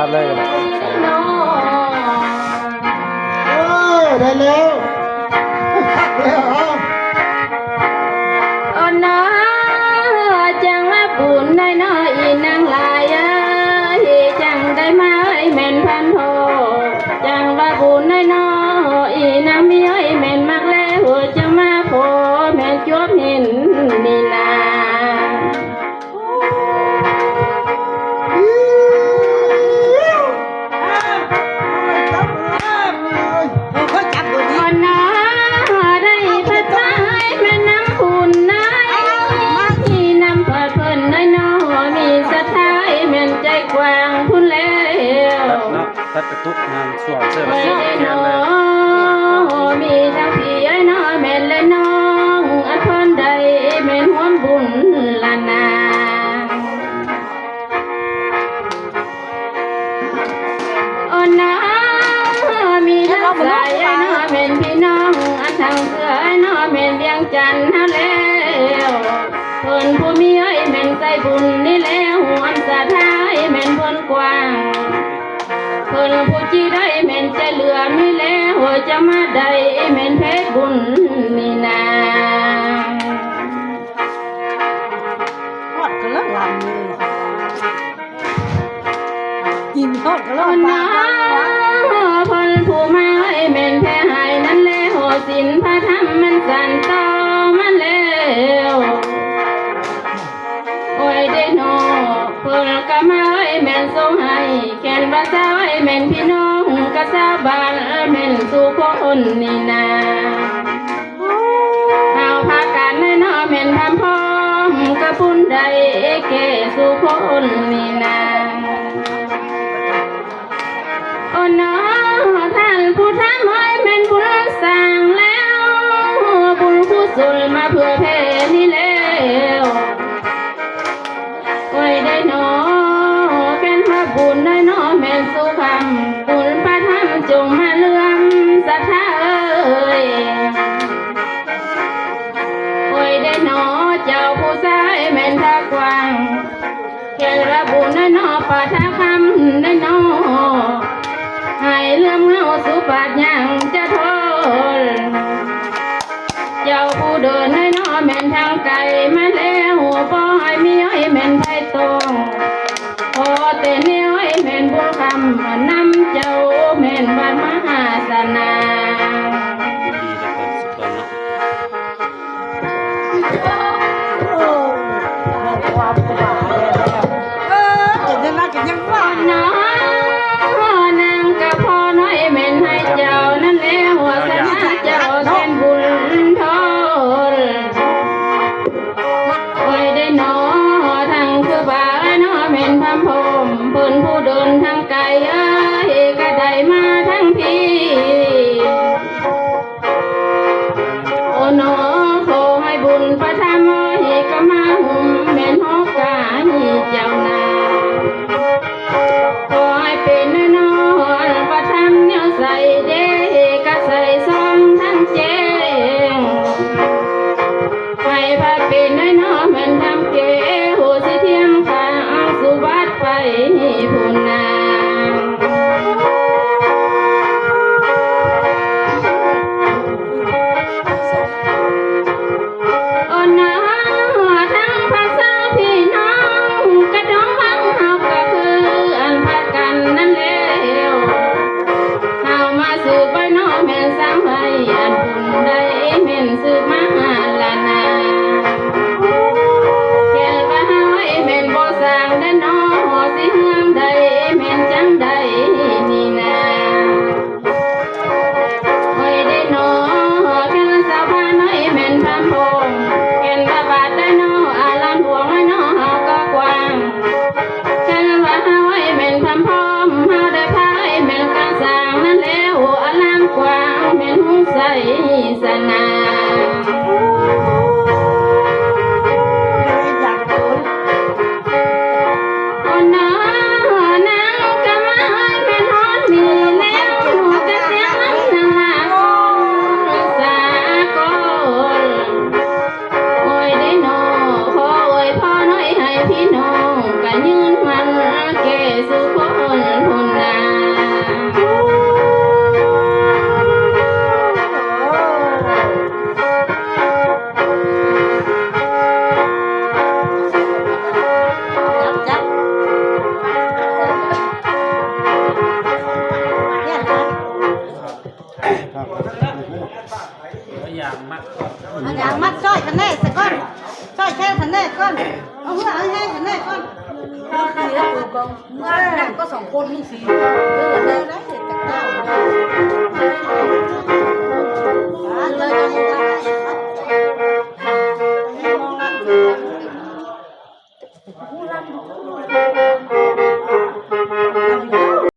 ตัดเลยได้แล้วอ๋อนะจังว่าบุญได้น้อยอีนางลายจังได้มาแม่นพันโทจังว่าบุญได้น้อยอีนางมีแม่นมากแล้วจะมาโผแม่นจวบเห็นนี่นาตัดกระตุกงานส่วนเสื้อ ไม่ เสื้อ ได้ เขีย น้ น อ เลย มีทั้งพี่ไอ้น้อแม่และน้องอันคนใดแม่นห่วมบุญละนาโอ้น้ามีทั้งสายไอ้น้อแม่นพี่น้องอันทางเสือไอ้น้อแม่นเวียงจันทร์ฮะแล้วเพิ่นผู้มีไอ้แม่นใจบุญนี่แล้วห่วมสะท้ายแม่นพ้นกว้างเพิ่นผู้จีได้แม่นใจเหลือมีแล้วจะมาได้แม่นเพชรบุญมีนาทอดกันแล้วลำเลยกินทอดกันแล้วนะเพิ่นผู้มาแม่นแพ้หายนั้นแล้วสินพระธรรมมันสั่นต่อมันแล้วโอ้ยได้นอเพิ่นก็มาแม่นทรงให้แก่นว่าเจ้าแม่นพี่น้องก็สาบานแม่นสู่คนนี่นาเอาพากันในน้อแม่นทำพร้อมกระปุ่นใดแก่สู่คนนี่นาโอ้น้อท่านผู้ทำให้แม่นบุญสร้างแล้วบุญกุศลมาเพื่อเพนี่แล้วโอ้ยได้น้อเป็นพระบุญได้น้อแม่นสุขำบุญพระธรรมจงมาเลื่อมศรัทธาโอ้ยได้น้อเจ้าผู้ชายแม่นท่ากว้างแค่ระบุญได้น้อปาทาคำได้น้อให้เลื่อมเงาสุปาดยังจะทนเจ้าผู้เดินได้น้อแม่นทางไกลมาแล้วบ่ให้มีให้แม่นไทยตรงพอแต่เนี้ยให้แม่นบุญคำนำเจ้าแม่นบัดมหาศาลนาดีแต่คนสุดตอนเนาะ โอ้ความหวานแล้วเดี๋ยวนะกันยังหวาน น้อนางกับพ่อน้อยแม่นให้เจ้านั่นแหละหัวสนาเจ้าแทนบุญทนโอ้ยได้น้อทางคือบ่าน้อแม่นพำพมเพิ่นผู้เดินทางไกลก็ได้มาทั้งพี่โอ้น้อขอให้บุญประทานให้ก็มาหุ่มแม่นฮอกกาให้เจ้านา เอาอย่างมัดจ้อยคะแนนสักก้อนจ้อยแค่คะแนนก้อนเอาเพื่อเอาให้คะแนนก้อนเอาสีแล้วกูก็เมื่อนั่งก็2 คนนี่สิเออเลยนะเห็ดจากเจ้า